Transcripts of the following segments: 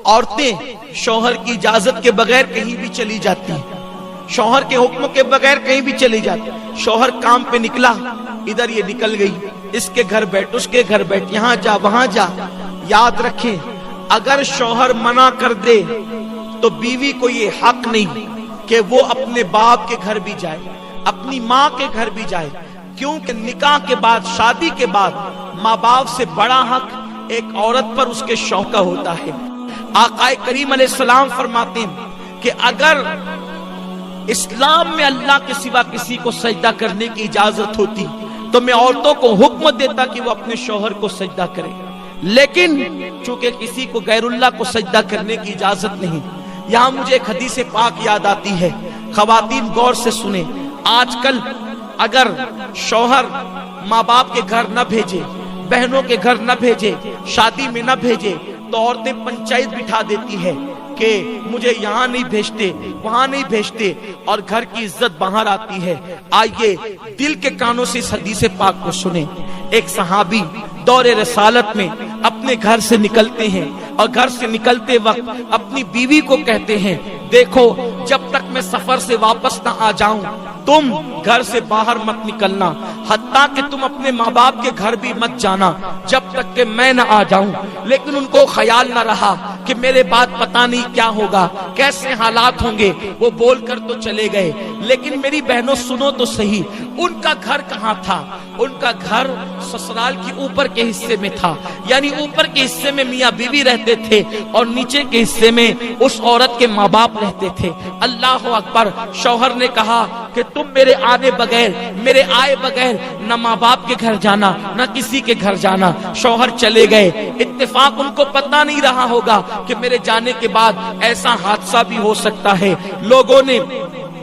عورتیں شوہر کی اجازت کے بغیر کہیں بھی چلی جاتی ہیں، شوہر کے حکم کے بغیر کہیں بھی چلی جاتی. شوہر کام پہ نکلا، ادھر یہ نکل گئی، اس کے گھر بیٹھ، اس کے گھر بیٹھ، یہاں جا وہاں جا. یاد رکھیں اگر شوہر منع کر دے تو بیوی کو یہ حق نہیں کہ وہ اپنے باپ کے گھر بھی جائے، اپنی ماں کے گھر بھی جائے، کیونکہ نکاح کے بعد، شادی کے بعد ماں باپ سے بڑا حق ایک عورت پر اس کے شوہر کا ہوتا ہے. آقا کریم علیہ السلام فرماتے ہیں کہ اگر اسلام میں اللہ کے سوا کسی کو سجدہ کرنے کی اجازت ہوتی تو میں عورتوں کو حکم دیتا کہ وہ اپنے شوہر کو سجدہ کرے، لیکن چونکہ کسی کو غیر اللہ کو سجدہ کرنے کی اجازت نہیں. یہاں مجھے ایک حدیث پاک یاد آتی ہے، خواتین غور سے سنیں. آج کل اگر شوہر ماں باپ کے گھر نہ بھیجے، بہنوں کے گھر نہ بھیجے، شادی میں نہ بھیجے تو عورتیں پنچایت بٹھا دیتی ہے کہ مجھے یہاں نہیں بھیجتے، وہاں نہیں بھیجتے، اور گھر کی عزت باہر آتی ہے. آئیے دل کے کانوں سے اس حدیث پاک کو سنیں. ایک صحابی دور رسالت میں اپنے گھر سے نکلتے ہیں اور گھر سے نکلتے وقت اپنی بیوی کو کہتے ہیں دیکھو جب تک میں سفر سے واپس نہ آ جاؤں تم گھر سے باہر مت نکلنا، حتیٰ کہ تم اپنے ماں باپ کے گھر بھی مت جانا جب تک کہ میں نہ آ جاؤں. لیکن ان کو خیال نہ رہا کہ میرے بعد پتہ نہیں کیا ہوگا، کیسے حالات ہوں گے. وہ بول کر تو چلے گئے، لیکن میری بہنوں سنو تو صحیح، ان کا گھر کہاں تھا؟ ان کا گھر سسرال کی اوپر کے حصے میں تھا، یعنی اوپر کے حصے میں میاں بیوی رہتے تھے اور نیچے کے حصے میں اس عورت کے ماں باپ رہتے تھے. اللہ اکبر. شوہر نے کہا کہ تم میرے آنے بغیر، میرے آئے بغیر نہ ماں باپ کے گھر جانا نہ کسی کے گھر جانا. شوہر چلے گئے. اتفاق ان کو پتہ نہیں رہا ہوگا کہ میرے جانے کے بعد ایسا حادثہ بھی ہو سکتا ہے. لوگوں نے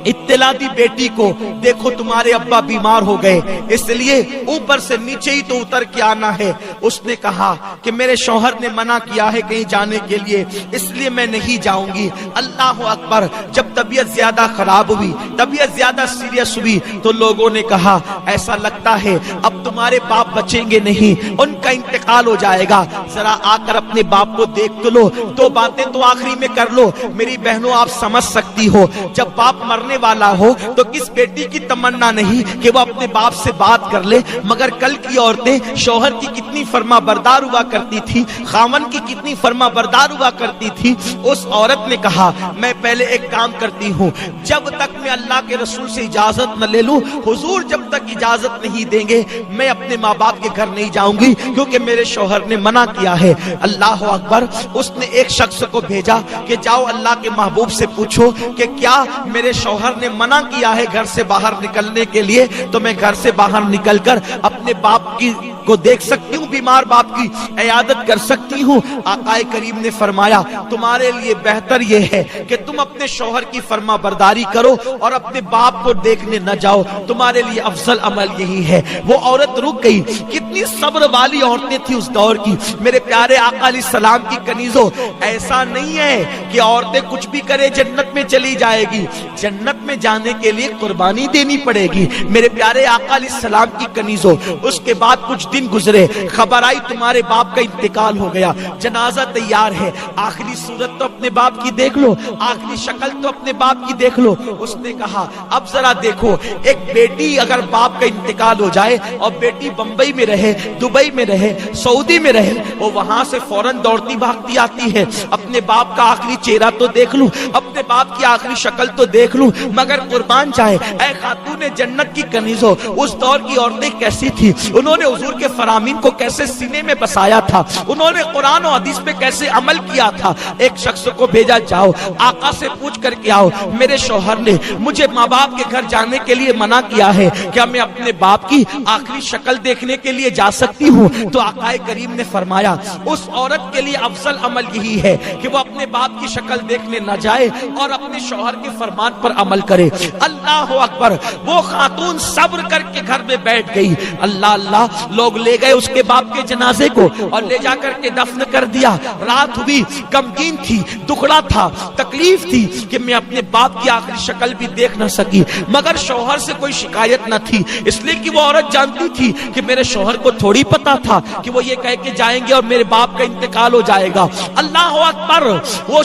اطلاع دی بیٹی کو، دیکھو تمہارے ابا بیمار ہو گئے، اس لیے اوپر سے نیچے ہی تو اتر کے آنا ہے. اس نے کہا کہ میرے شوہر نے منع کیا ہے کہیں جانے کے لیے، اس لیے میں نہیں جاؤں گی. اللہ اکبر. جب طبیعت زیادہ خراب ہوئی، طبیعت زیادہ سیریس ہوئی تو لوگوں نے کہا ایسا لگتا ہے اب تمہارے باپ بچیں گے نہیں، ان کا انتقال ہو جائے گا، ذرا آ کر اپنے باپ کو دیکھ تو لو، دو باتیں تو آخری میں کر لو. میری بہنوں آپ سمجھ سکتی ہو جب باپ مرنے والا ہو تو کس بیٹی کی تمنا نہیں کہ وہ اپنے باپ سے بات کر لے. مگر کل کی عورتیں شوہر کی کتنی فرما بردار ہوا کرتی تھی، خاون کی کتنی فرما بردار ہوا کرتی تھی. اس عورت نے کہا میں پہلے ایک کام کرتی ہوں، جب تک میں اللہ کے رسول سے اجازت نہ لے لوں، حضور جب تک اجازت نہیں دیں گے میں اپنے ماں باپ کے گھر نہیں جاؤں گی کیونکہ میرے شوہر نے منع کیا ہے. اللہ اکبر. اس نے ایک شخص کو بھیجا کہ جاؤ اللہ کے محبوب سے پوچھو کہ کیا میرے شوہر نے منع کیا ہے گھر سے باہر نکلنے کے لیے تو میں گھر سے باہر نکل کر اپنے باپ کی کو دیکھ سکتی ہوں، بیمار باپ کی عیادت کر سکتی ہوں. آقا کریم نے فرمایا تمہارے لیے بہتر یہ ہے کہ تم اپنے شوہر کی فرما برداری کرو اور اپنے باپ کو دیکھنے نہ جاؤ، تمہارے لیے افضل عمل یہی ہے. وہ عورت رک گئی. کتنی صبر والی عورتیں تھی اس دور کی. میرے پیارے آقا علیہ السلام کی کنیزوں، ایسا نہیں ہے کہ عورتیں کچھ بھی کرے جنت میں چلی جائے گی. جنت میں جانے کے لیے قربانی دینی پڑے گی. میرے پیارے آقا علیہ السلام کی کنیزوں، اس کے بعد کچھ دن گزرے، خبر آئی تمہارے باپ کا انتقال ہو گیا، جنازہ تیار ہے، آخری صورت تو اپنے باپ کی دیکھ لو، آخری شکل تو اپنے باپ کی دیکھ لو. اس نے کہا اب ذرا دیکھو، ایک بیٹی اگر باپ کا انتقال ہو جائے اور بیٹی بمبئی میں رہے، دبئی میں رہے، سعودی میں رہے، وہ وہاں سے فوراً دوڑتی بھاگتی آتی ہے اپنے باپ کا آخری چہرہ تو دیکھ لوں، اپنے باپ کی آخری شکل تو دیکھ لوں. مگر قربان جائے اے خاتون جنت کی کنیزوں، اس دور کی عورتیں کیسی تھی، انہوں نے حضور کے فرامین کو کیسے سینے میں بسایا تھا، انہوں نے قرآن و حدیث پہ کیسے عمل کیا تھا. ایک شخص کو بھیجا جاؤ آقا سے پوچھ کر کے آؤ میرے شوہر نے مجھے ماں باپ کے گھر جانے کے لیے منع کیا ہے، کیا میں اپنے باپ کی آخری شکل دیکھنے کے لیے جا سکتی ہوں؟ تو آقا کریم نے فرمایا اس عورت کے لیے افضل عمل یہی ہے کہ وہ اپنے باپ کی شکل دیکھنے نہ جائے اور اپنے شوہر کے فرمان پر عمل کرے. اللہ اکبر. وہ خاتون صبر کر کے گھر میں بیٹھ گئی. اللہ اللہ. لوگ لوگ لے گئے اس کے باپ کے جنازے کو اور لے جا کر کے دفن کر دیا. رات ہوئی, غمگین تھی, دکھڑا تھا, تکلیف تھی کہ میں اپنے باپ کی آخری شکل بھی دیکھ نہ سکی, مگر شوہر سے کوئی شکایت نہ تھی, اس لیے کہ وہ عورت جانتی تھی کہ میرے شوہر کو تھوڑی پتا تھا کہ وہ یہ کہہ کے جائیں گے اور میرے باپ کا انتقال ہو جائے گا. اللہ اکبر. وہ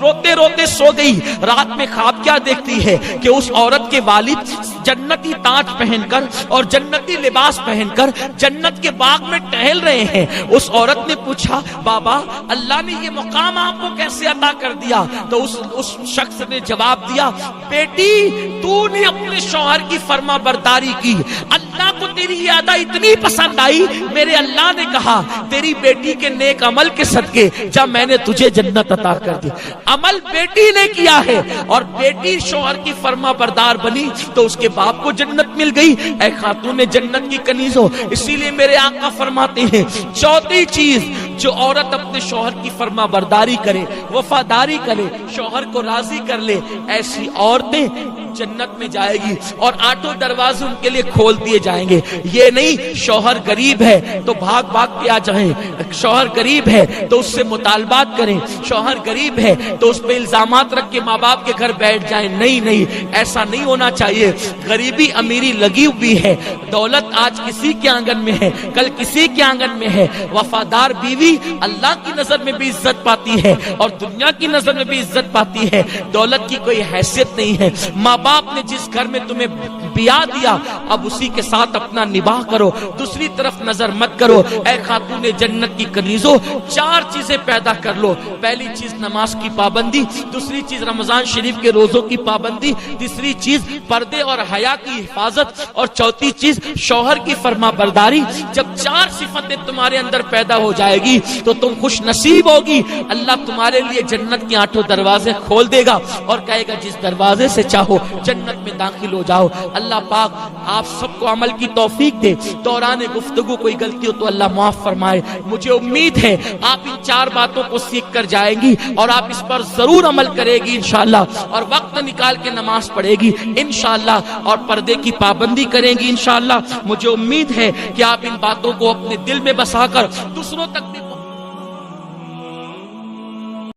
روتے روتے سو گئی. رات میں خواب کیا دیکھتی ہے کہ اس عورت کے والد جنتی تاج پہن کر اور جنتی لباس پہن کر جنت کے باغ میں ٹہل رہے ہیں. اس عورت نے پوچھا, بابا اللہ نے یہ مقام آپ کو کیسے عطا کر دیا؟ تو اس شخص نے جواب دیا, بیٹی تو نے اپنے شوہر کی فرما برداری کی, اللہ کو تیری یہ ادا اتنی پسند آئی, میرے اللہ نے کہا تیری بیٹی کے نیک عمل کے صدقے جب میں نے تجھے جنت عطا کر دی. عمل بیٹی نے کیا ہے اور بیٹی شوہر کی فرما بردار بنی تو اس کے باپ کو جنت مل گئی. اے خاتون جنت کی کنیزوں, اسی لیے میرے آقا فرماتے ہیں چوتھی چیز جو عورت اپنے شوہر کی فرما برداری کرے, وفاداری کرے, شوہر کو راضی کر لے, ایسی عورتیں جنت میں جائے گی اور 8 دروازے ان کے لیے کھول دیے جائیں گے. یہ نہیں شوہر غریب ہے تو بھاگ بھاگ کے آ جائیں, شوہر غریب ہے تو اس سے مطالبات کریں, شوہر غریب ہے تو اس پہ الزامات رکھ کے ماں باپ کے گھر بیٹھ جائیں. نہیں, ایسا نہیں ہونا چاہیے. غریبی امیری لگی ہوئی ہے, دولت آج کسی کے آنگن میں ہے, کل کسی کے آنگن میں ہے. وفادار بیوی اللہ کی نظر میں بھی عزت پاتی ہے اور دنیا کی نظر میں بھی عزت پاتی ہے. دولت کی کوئی حیثیت نہیں ہے. ماں باپ نے جس گھر میں تمہیں بیاہ دیا اب اسی کے ساتھ اپنا نباہ کرو, دوسری طرف نظر مت کرو. اے خاتون جنت کی کنیزوں, 4 چیزیں پیدا کر لو. پہلی چیز نماز کی پابندی, دوسری چیز رمضان شریف کے روزوں کی پابندی, تیسری چیز پردے اور حیا کی حفاظت اور چوتھی چیز شوہر کی فرما برداری. جب 4 صفتیں تمہارے اندر پیدا ہو جائے گی تو تم خوش نصیب ہوگی. اللہ تمہارے لیے جنت کے 8 دروازے کھول دے گا اور کہے گا جس دروازے سے چاہو جنت میں داخل ہو جاؤ. اللہ پاک آپ سب کو عمل کی توفیق دے. دوران گفتگو کوئی غلطی ہو تو اللہ معاف فرمائے. مجھے امید ہے آپ ان 4 باتوں کو سیکھ کر جائیں گی اور آپ اس پر ضرور عمل کرے گی انشاءاللہ, اور وقت نکال کے نماز پڑھے گی انشاءاللہ, اور پردے کی پابندی کریں گی انشاءاللہ. مجھے امید ہے کہ آپ ان باتوں کو اپنے دل میں بسا کر دوسروں تک بھی